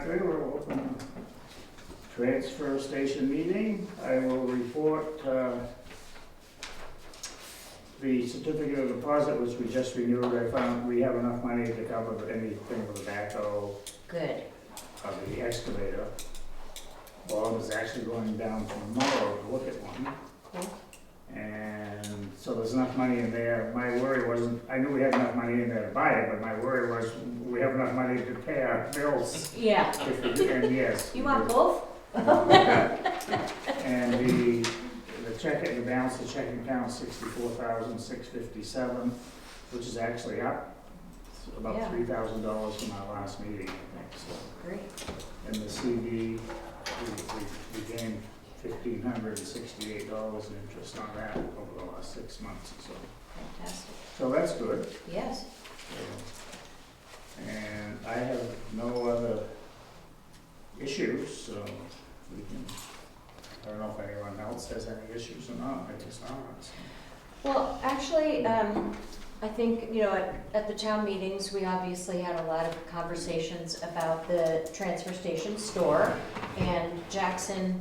5:30, we'll open the transfer station meeting. I will report the certificate of deposit, which we just renewed. I found we have enough money to cover anything with the backhoe Good. of the excavator. Bob is actually going down tomorrow to look at one. Cool. And so there's enough money in there. My worry wasn't, I knew we had enough money in there to buy it, but my worry was we have enough money to pay our bills. Yeah. And yes. You want both? And the checking, the balance of the checking account is $64,657, which is actually up about Yeah. $3,000 from our last meeting, I think, so. Great. And the CD, we gained $1,568 in interest on that over the last 6 months or so. Fantastic. So that's good. Yes. And I have no other issues, so we can, I don't know if anyone else has any issues or not, I guess not. So. Well, actually, I think, you know, at the town meetings, we obviously had a lot of conversations about the transfer station store, and Jackson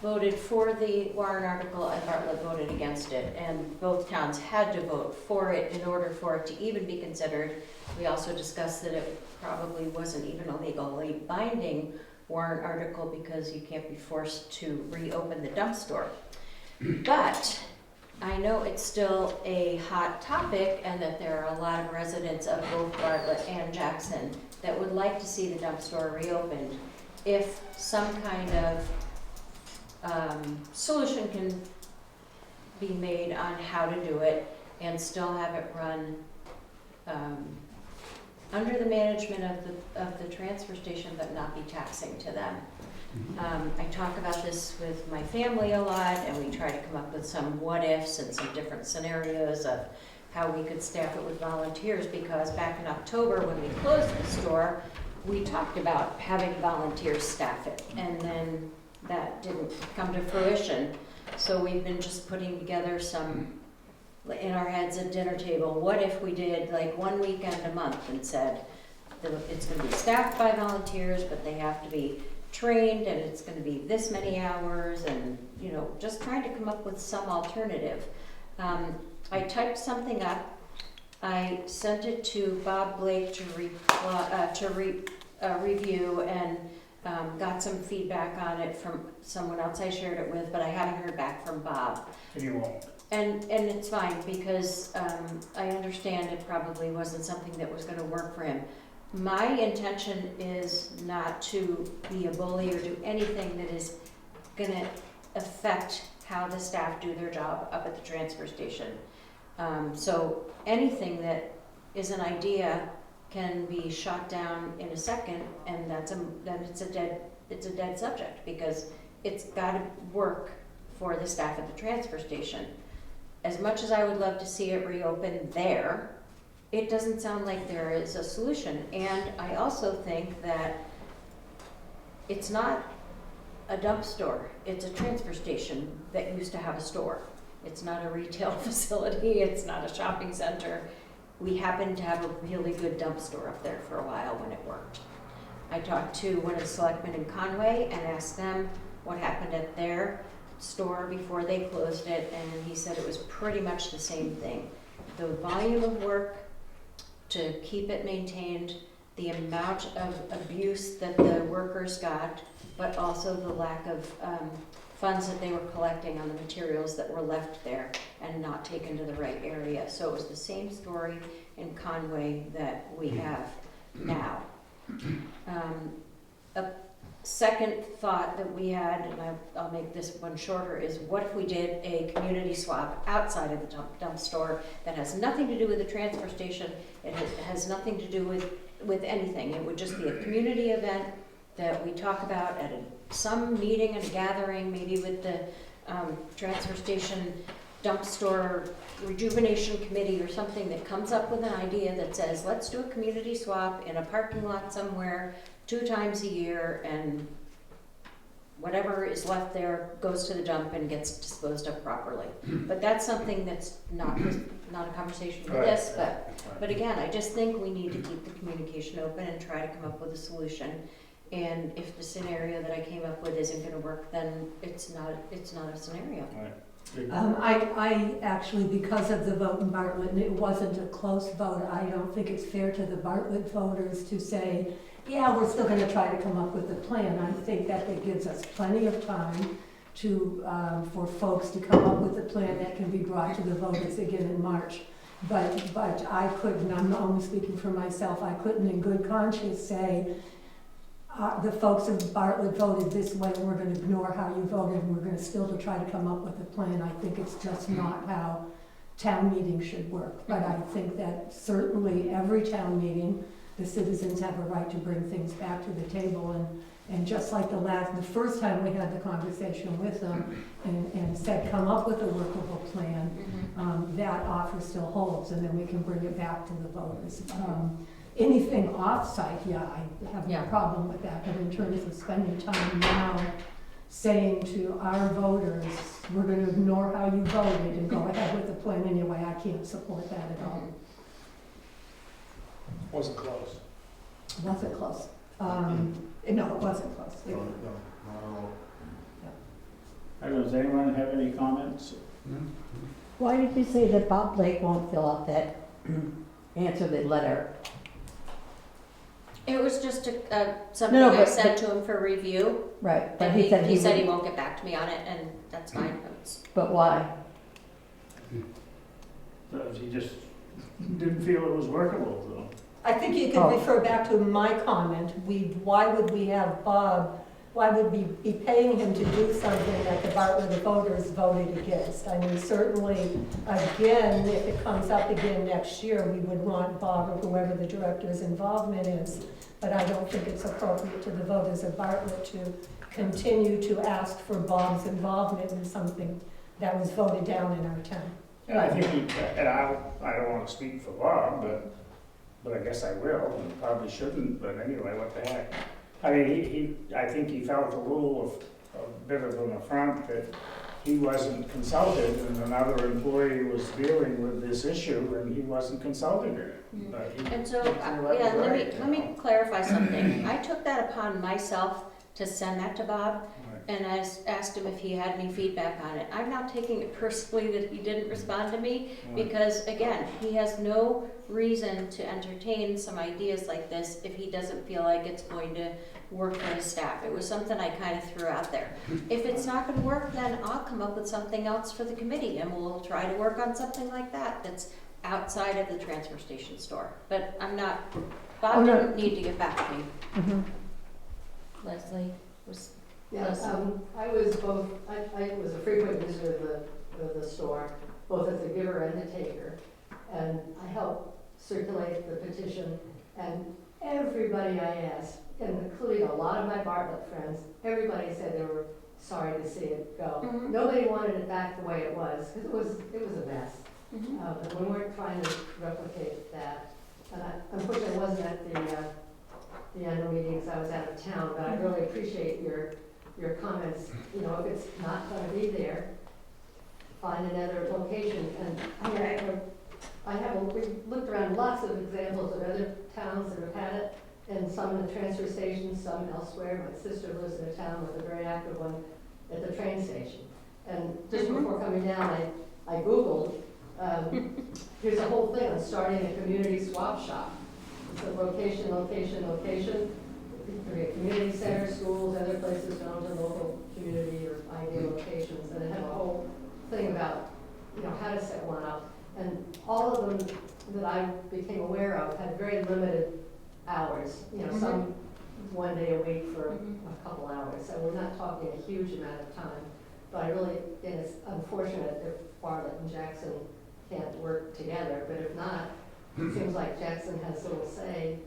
voted for the warrant article and Bartlett voted against it, and both towns had to vote for it in order for it to even be considered. We also discussed that it probably wasn't even a legally binding warrant article because you can't be forced to reopen the dump store. But I know it's still a hot topic and that there are a lot of residents of both Bartlett and Jackson that would like to see the dump store reopened if some kind of solution can be made on how to do it and still have it run under the management of the transfer station, but not be taxing to them. I talk about this with my family a lot, and we try to come up with some what-ifs and some different scenarios of how we could staff it with volunteers, because back in October, when we closed the store, we talked about having volunteers staff it, and then that didn't come to fruition. So we've been just putting together some, in our heads at dinner table, what if we did like one weekend a month and said that it's gonna be staffed by volunteers, but they have to be trained, and it's gonna be this many hours, and, you know, just trying to come up with some alternative. I typed something up, I sent it to Bob Blake to review, and got some feedback on it from someone else I shared it with, but I haven't heard back from Bob. And you won't. And it's fine, because I understand it probably wasn't something that was gonna work for him. My intention is not to be a bully or do anything that is gonna affect how the staff do their job up at the transfer station. So anything that is an idea can be shot down in a second, and then it's a dead subject, because it's gotta work for the staff at the transfer station. As much as I would love to see it reopen there, it doesn't sound like there is a solution. And I also think that it's not a dump store, it's a transfer station that used to have a store. It's not a retail facility, it's not a shopping center. We happened to have a really good dump store up there for a while when it worked. I talked to one of the selectmen in Conway and asked them what happened at their store before they closed it, and he said it was pretty much the same thing. The volume of work to keep it maintained, the amount of abuse that the workers got, but also the lack of funds that they were collecting on the materials that were left there and not taken to the right area. So it was the same story in Conway that we have now. A second thought that we had, and I'll make this one shorter, is what if we did a community swap outside of the dump store that has nothing to do with the transfer station, it has nothing to do with anything. It would just be a community event that we talk about at some meeting and gathering, maybe with the transfer station dump store rejuvenation committee or something, that comes up with an idea that says, let's do a community swap in a parking lot somewhere 2 times a year, and whatever is left there goes to the dump and gets disposed of properly. But that's something that's not a conversation for Right, this, right, but again, I just think we need to keep the communication open and try to come up with a solution. And if the scenario that I came up with isn't gonna work, then it's not a scenario. Right. I actually, because of the vote in Bartlett, and it wasn't a close vote, I don't think it's fair to the Bartlett voters to say, yeah, we're still gonna try to come up with a plan. I think that it gives us plenty of time to, for folks to come up with a plan that can be brought to the voters again in March. But I couldn't, I'm only speaking for myself, I couldn't in good conscience say, the folks of Bartlett voted this way, we're gonna ignore how you voted, and we're gonna still to try to come up with a plan. I think it's just not how town meetings should work. But I think that certainly every town meeting, the citizens have a right to bring things back to the table. And just like the first time we had the conversation with them and said, come up with a workable plan, that offer still holds, and then we can bring it back to the voters. Anything off-site, yeah, I have no problem with that, but in terms of spending time now saying to our voters, we're gonna ignore how you voted and go ahead with the plan anyway, I can't support that at all. Wasn't close. Wasn't close. No, it wasn't close. No, not at all. I don't know, does anyone have any comments? Why did you say that Bob Blake won't fill out that answer the letter? It was just something No, I but- sent to him for review, Right, but and he said he said he would- won't get back to me on it, and that's fine. It's- But why? He just didn't feel it was workable, though. I think you Oh. could refer back to my comment, why would we have Bob, why would we be paying him to do something that the Bartlett voters voted against? I mean, certainly, again, if it comes up again next year, we would want Bob or whoever the director's involvement is, but I don't think it's appropriate to the voters of Bartlett to continue to ask for Bob's involvement in something that was voted down in our town. And I think and I don't wanna speak for Bob, but I guess I will, and probably shouldn't, but anyway, what the heck. I mean, I think he felt a bit of an affront that he wasn't consulted and another employee was dealing with this issue and he wasn't consulted in it. But he- And so, he felt that was yeah, let right, me clarify something. I took that upon myself to send that to Bob, Right. and I asked him if he had any feedback on it. I'm not taking it personally that he didn't respond to me, because again, he has no reason to entertain some ideas like this if he doesn't feel like it's going to work for his staff. It was something I kind of threw out there. If it's not gonna work, then I'll come up with something else for the committee, and we'll try to work on something like that that's outside of the transfer station store. But Bob Oh, no. didn't need to get back to me. Mhm. Leslie was, Yeah, Leslie. I was both, I was a frequent visitor of the store, both as a giver and a taker. And I helped circulate the petition, and everybody I asked, and including a lot of my Bartlett friends, everybody said they were sorry to see it go. Mhm. Nobody wanted it back the way it was, because it was a mess. Mhm. But we weren't trying to replicate that. And unfortunately, I wasn't at the annual meetings, I was out of town, but I really appreciate your comments. You know, if it's not gonna be there, find another location. And we looked around lots of examples of other towns that have had it, and some in the transfer station, some elsewhere. My sister lives in a town with a very active one at the train station. And just Mhm. before coming down, I Googled, here's a whole thing on starting a community swap shop. It's a location. It could be a community center, schools, other places known to local community or ideal locations. And it had a whole thing about, how to set one up. And all of them that I became aware of had very limited hours. Some one day a week for a couple hours. So we're not talking a huge amount of time. But I really, and it's unfortunate if Bartlett and Jackson can't work together. But if not, it seems like Jackson has a little say,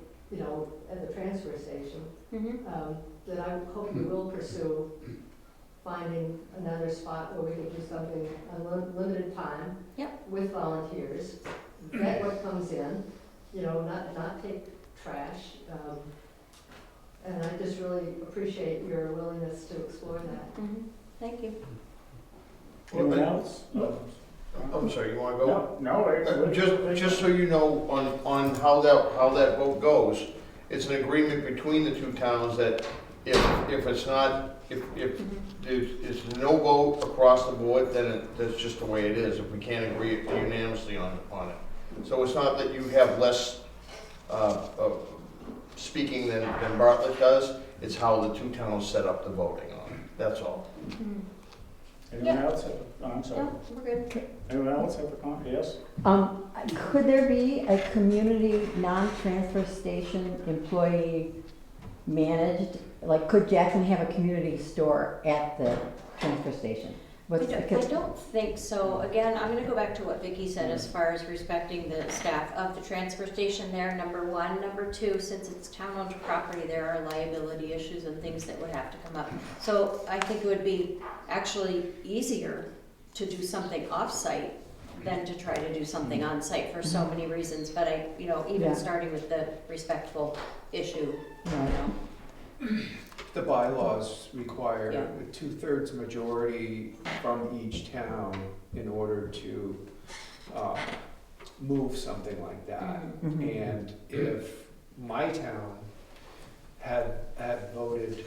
at the transfer station. That I hope you will pursue finding another spot where we can do something on limited time. Yep. With volunteers, vet what comes in, not take trash. And I just really appreciate your willingness to explore that. Mhm. Thank you. Anyone else? I'm sorry, you wanna go? No, Just so you know, on how that vote goes, it's an agreement between the two towns that if it's not, if there's no vote across the board, then that's just the way it is, if we can't agree unanimously on it. So it's not that you have less speaking than Bartlett does, it's how the two towns set up the voting on it, that's all. Anyone else have, I'm sorry. No, we're good. Anyone else have a comment? Yes? Could there be a community non-transfer station employee managed, like, could Jackson have a community store at the transfer station? I don't think so. Again, I'm gonna go back to what Vicki said as far as respecting the staff of the transfer station there, number one. Number two, since it's town-owned property, there are liability issues and things that would have to come up. So I think it would be actually easier to do something off-site than to try to do something on-site for so many reasons. But even Yeah. starting with the respectful issue, Right. The bylaws require Yeah. a 2/3 majority from each town in order to move something like that. Mhm. And if my town had voted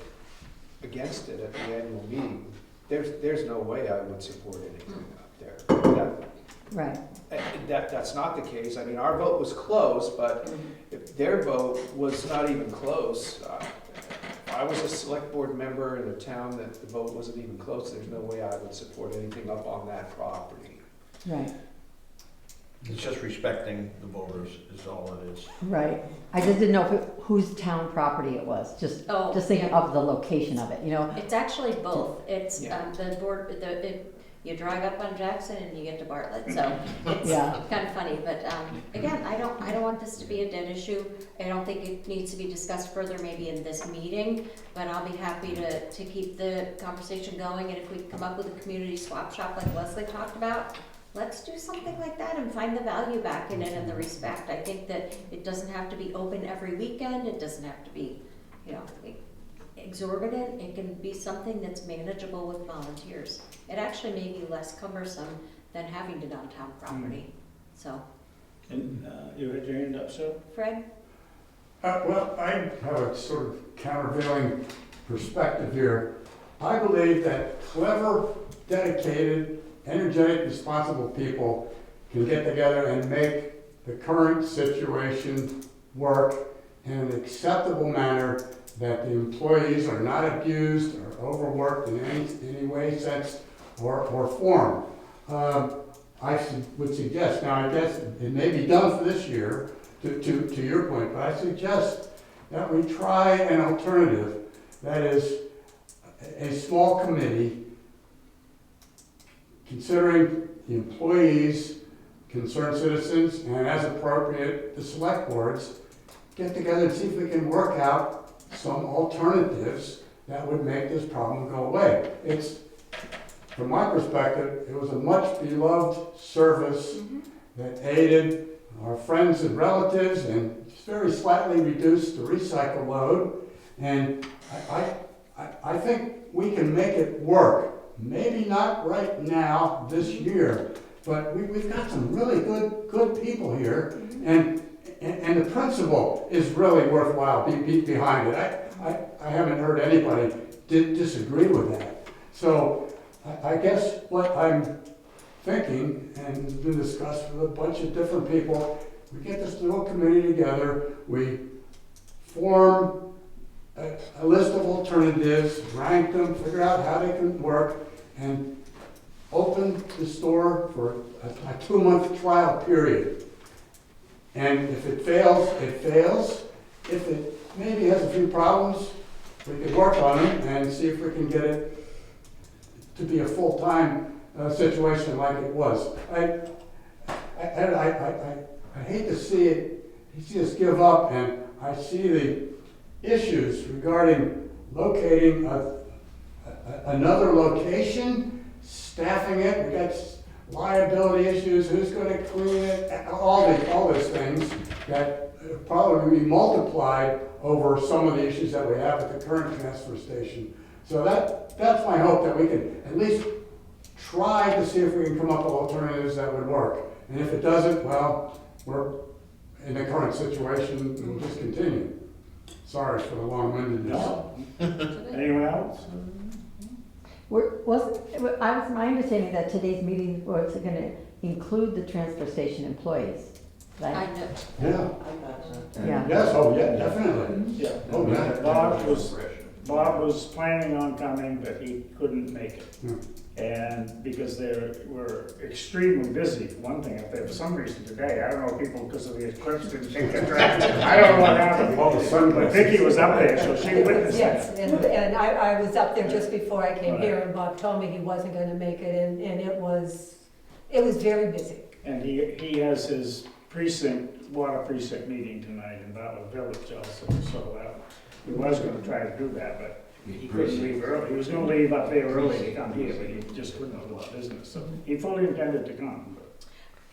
against it at the annual meeting, there's no way I would support anything up there. Right. That's not the case. I mean, our vote was close, but if their vote was not even close, if I was a select board member in a town that the vote wasn't even close, there's no way I would support anything up on that property. Right. It's just respecting the voters is all it is. Right. I just didn't know whose town property it was, just thinking yeah. of the location of it, you know? It's actually both. It's Yeah. you drive up on Jackson and you get to Bartlett, so it's Yeah. kind of funny. But again, I don't want this to be a dead issue. I don't think it needs to be discussed further, maybe in this meeting. But I'll be happy to keep the conversation going. And if we come up with a community swap shop like Leslie talked about, let's do something like that and find the value back in it and the respect. I think that it doesn't have to be open every weekend. It doesn't have to be, exorbitant. It can be something that's manageable with volunteers. It actually may be less cumbersome than having to downtown property. So, And you had your hand up, sir? Fred? Well, I have a sort of countervailing perspective here. I believe that clever, dedicated, energetic, responsible people can get together and make the current situation work in an acceptable manner, that the employees are not abused or overworked in any way, sense, or form. Would suggest, now I guess it may be done for this year, to your point, but I suggest that we try an alternative, that is a small committee considering the employees, concerned citizens, and as appropriate, the select boards, get together and see if we can work out some alternatives that would make this problem go away. From my perspective, it was a much beloved service that aided our friends and relatives and very slightly reduced the recycle load. And I think we can make it work. Maybe not right now, this year, but we've got some really good people here. And the principle is really worthwhile behind it. I haven't heard anybody disagree with that. So I guess what I'm thinking, and it's been discussed with a bunch of different people, we get this little committee together, we form a list of alternatives, rank them, figure out how they can work, and open the store for a 2-month trial period. And if it fails, it fails. If it maybe has a few problems, we can work on them and see if we can get it to be a full-time situation like it was. I hate to see us give up, and I see the issues regarding locating another location, staffing it. We got liability issues, who's going to clean it, all these things that probably be multiplied over some of the issues that we have at the current transfer station. So that's my hope, that we can at least try to see if we can come up with alternatives that would work. And if it doesn't, well, we're in the current situation, we'll just continue. Sorry for the long-windedness. No? Anyone else? My understanding that today's meeting was gonna include the transfer station employees, I right? know, Yeah, Yeah. yes, oh, yeah, definitely. Yeah. Oh, yeah. Bob was planning on coming, but he couldn't make it. Hmm. And because they were extremely busy, for one thing, up there, for some reason today, I don't know, people, because of the eclipse, didn't take their drive. I don't know what happened. All of a sudden, But Vicky was up there, so she witnessed Yes, that. and I was up there just before I came here, and Bob told me he wasn't gonna make it, and it was very busy. And he has his water precinct meeting tonight in Butler Village also, so he was gonna try to do that, but he couldn't leave early. He was gonna leave up there early to come here, but he just couldn't do his business, so he fully intended to come.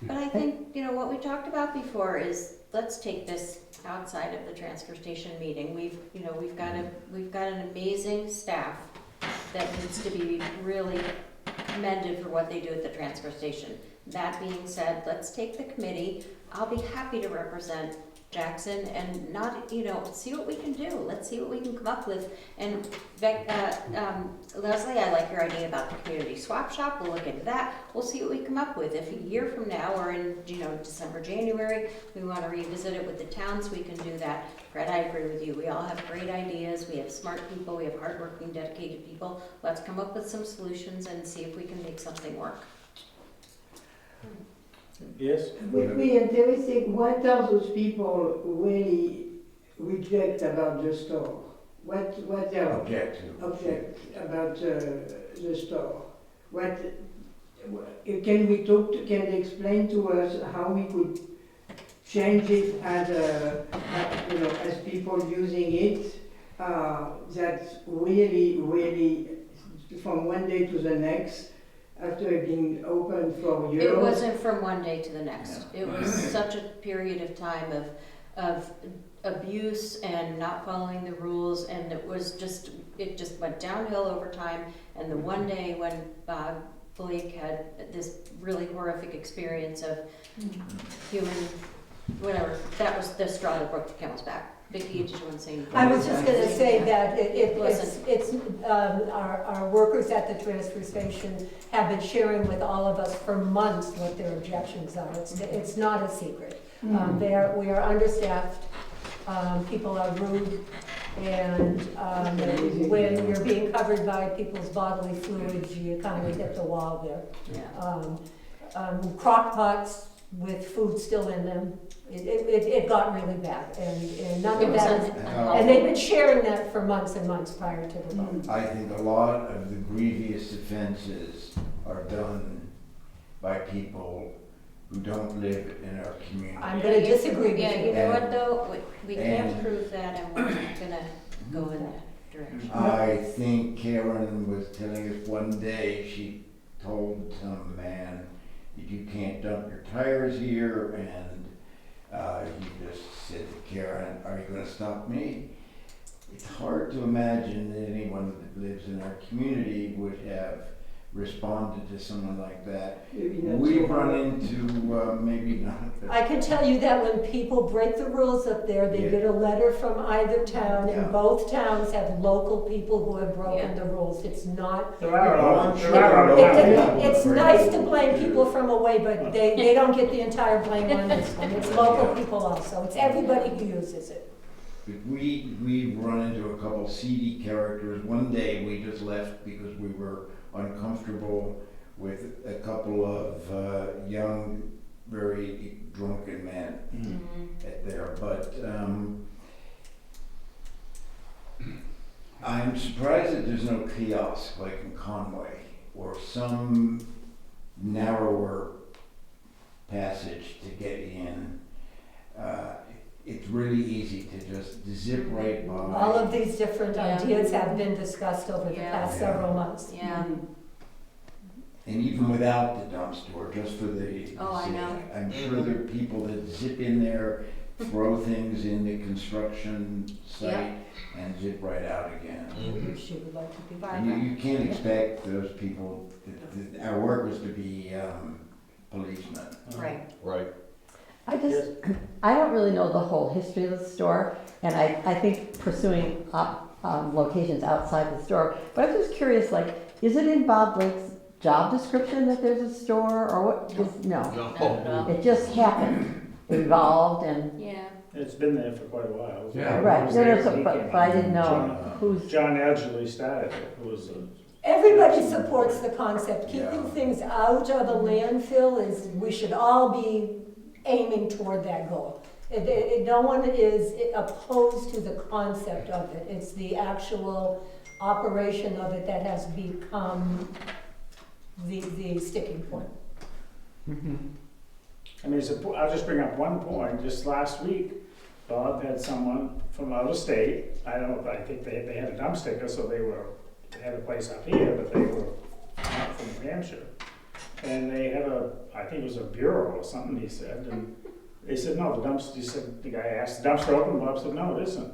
but I think, you know, what we talked about before is, let's take this outside of the transfer station meeting. We've got an amazing staff that needs to be really commended for what they do at the transfer station. That being said, let's take the committee. I'll be happy to represent Jackson and not, see what we can do. Let's see what we can come up with. And Leslie, I like your idea about the community swap shop. We'll look into that. We'll see what we come up with. If a year from now or in, December, January, we want to revisit it with the towns, we can do that. Fred, I agree with you. We all have great ideas. We have smart people. We have hardworking, dedicated people. Let's come up with some solutions and see if we can make something work. Yes? Would be interesting, what are those people really reject about the store? What they are object about the store? Can they explain to us how we could change it as people using it? That's really from one day to the next, after it being open for years. It wasn't from one day to the next. It was such a period of time of abuse and not following the rules, and it just went downhill over time. And the one day when Bob Blake had this really horrific experience of human, whatever, that was the straw that broke the camel's back. Vicki, did you want to say anything? I was just gonna say that Listen. our workers at the transfer station have been sharing with all of us for months what their objections are. It's not a secret. We are understaffed, people are rude, and when you're being covered by people's bodily fluids, you kind of hit the wall there. Yeah. Crock pots with food still in them, it got really bad, and none It of was that is, and they've been sharing that for months and months prior to the vote. I think a lot of the grievous offenses are done by people who don't live in our community. I'm gonna disagree with Yeah, you. you know what though, we can't And- prove that, and we're not gonna go in that direction. I think Karen was telling us one day, she told some man that you can't dump your tires here, and he just said to Karen, are you gonna stop me? It's hard to imagine that anyone that lives in our community would have responded to someone like that. Maybe not We've so run hard. into, maybe not, but I can tell you that when people break the rules up there, they Yeah. get a letter from either town, Yeah. and both towns have local people who have broken Yeah. the rules. It's not, There are a I'm sure lot there of are. towns. it's nice to blame people from away, but they don't get the entire blame on this one. It's local people also, it's everybody who uses it. we've run into a couple seedy characters. One day we just left because we were uncomfortable with a couple of young, very drunken men at there. But I'm surprised that there's no kiosk like in Conway or some narrower passage to get in. It's really easy to just zip right by. All of these different Yeah. ideas have been discussed over the Yeah. past several months. Yeah, And even without the dump store, just for the Oh, I city, know. I'm sure there are people that zip in there throw things in the construction site and zip right out again. She would like to be. And you can't expect those people, our workers to be policemen. Right. Right. I don't really know the whole history of the store, and I think pursuing locations outside the store, but I'm just curious, like, is it in Bob Blake's job description that there's a store, or what? No. Not at all. It just happened, evolved, and, Yeah. It's been there for quite a while. Yeah. right, but I didn't know who's, John Edgley started it, who was a Everybody supports the concept. Keeping Yeah. things out of a landfill is, we should all be aiming toward that goal. No one is opposed to the concept of it. It's the actual operation of it that has become the sticking point. I mean, I'll just bring up one point. Just last week, Bob had someone from out of state. I think they had a dump sticker, so they had a place up here, but they were not from New Hampshire. And they had I think it was a bureau or something, he said. And they said, no, the guy asked, the dumpster open? Bob said, no, it isn't.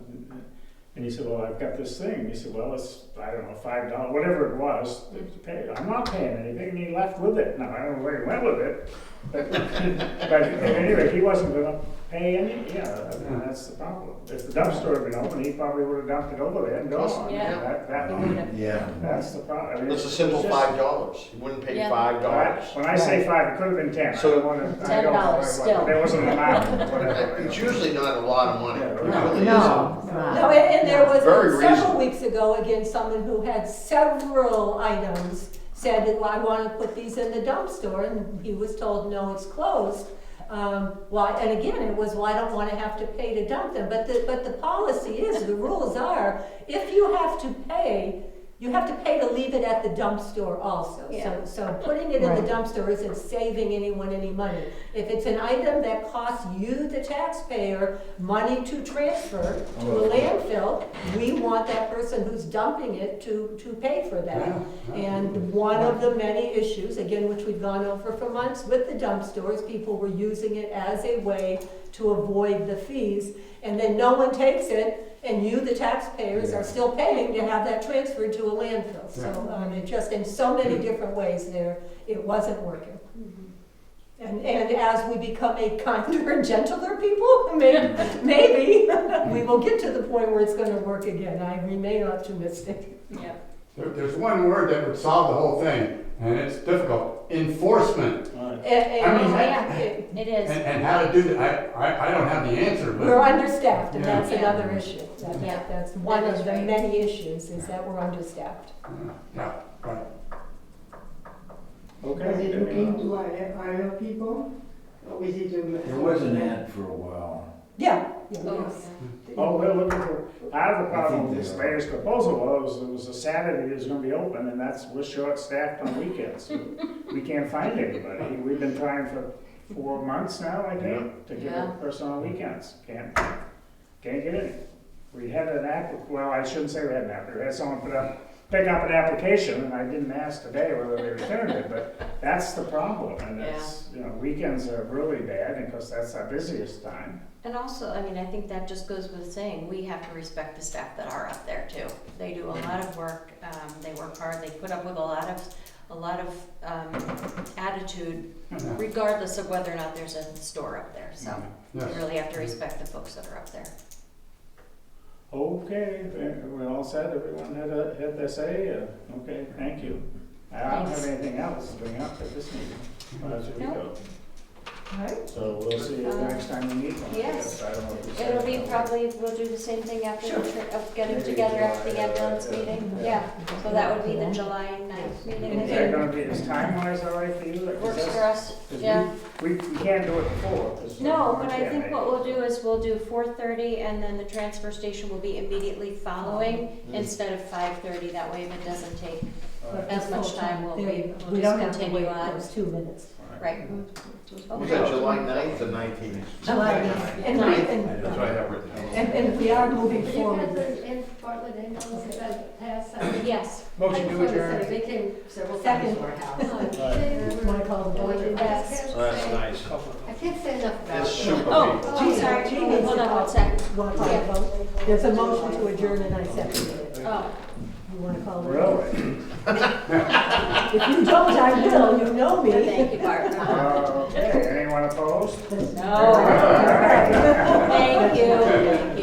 And he said, well, I've got this thing. He said, well, it's, I don't know, $5, whatever it was, to pay. I'm not paying anything, and he left with it. Now, I don't know where he went with it, but anyway, he wasn't gonna pay any, that's the problem. If the dumpster had been open, he probably would have dumped it over there and gone. Yeah. Yeah. That's the problem. I mean, It's a simple just- $5. You wouldn't pay Yeah. $5. When I say 5, it could have been 10. So- I don't wanna- I don't know $10 what it was. still. There wasn't an amount, whatever. It's usually not a lot of money. It No. really no, isn't. it's not. No, and there was, Very several reasonable. weeks ago, again, someone who had several items said, well, I want to put these in the dump store, and he was told, no, it's closed. Well, and again, it was, well, I don't want to have to pay to dump them, but the policy is, the rules are, if you have to pay, you have to pay to leave it at the dump store also. Yeah. So putting it in the Right. dumpster isn't saving anyone any money. If it's an item that costs you, the taxpayer, money to transfer to a landfill, we want that person who's dumping it to pay for that. Yeah. And one of the many issues, again, which we've gone over for months with the dump stores, people were using it as a way to avoid the fees. And then no one takes it, and you, the taxpayers, are still paying to have that transferred to a landfill. So it just, in so many different ways there, it wasn't working. And as we become a kinder and gentler people, maybe we will get to the point where it's gonna work again. I remain optimistic. Yeah. There's one word that would solve the whole thing, and it's difficult: enforcement. Right. It is. And how to do that, I don't have the answer, We're but understaffed, and that's Yeah. another issue. Yeah. That's one That of is the right. many issues, is that we're understaffed. yeah, right. Okay. Was it looking to hire people? Or is it a? There was an ad for a while. Yeah. Oh, yes. Oh, we're looking for, part of the problem think with they this are. latest proposal was, it was a Saturday it was gonna be open, and we're short-staffed on weekends. So we can't find anybody. We've been trying for 4 months now, I think, to get Yeah. a person on weekends. Can't get any. We had well, I shouldn't say we had an applicant, we had someone pick up an application, and I didn't ask today whether they returned it, but that's the problem. And it's, weekends are really bad, and because that's our busiest time. And also, I mean, I think that just goes with saying, we have to respect the staff that are up there too. They do a lot of work, they work hard, they put up with a lot of attitude, regardless of whether or not there's a store up there. So Yes. we really have to respect the folks that are up there. Okay, we're all set, everyone had their say, okay, thank you. I don't have Thanks. anything else to bring up at this meeting. Should we No. go? Right. So we'll see you the next time we meet. I yes. guess. I don't know if we said It'll be that. probably, we'll do the same thing after Sure. getting Maybe together July, after the ambulance yeah. meeting. Yeah, so that would be the July 9th meeting. Is that gonna be, is time-wise all right for you? Like, is Works that- for us, 'cause yeah. We can't do it before. 'cause No, we but I can't think make what it. we'll do is we'll do 4:30 and then the transfer station will be immediately following instead of 5:30. That way if it doesn't take, All right. as much time will be- we'll We just don't have to continue wait on. those 2 minutes. right. Was that July 9th or 19th? July 9th. That's what I have written down. And we are moving forward. In Bartlett ambulance that passed out. Yes. Motion to adjourn. They came several Second. times to our house. Want to call the board? That's That's nice. I Can't say enough about It's it. super. Oh, sorry, Gene needs hold to on call. one second. Want to call a vote? There's a motion to adjourn and I seconded it. Oh, You want to call it? Really? If you don't, I will, you know me. thank you, Barbara. Okay, anyone opposed? No. Thank you, thank you.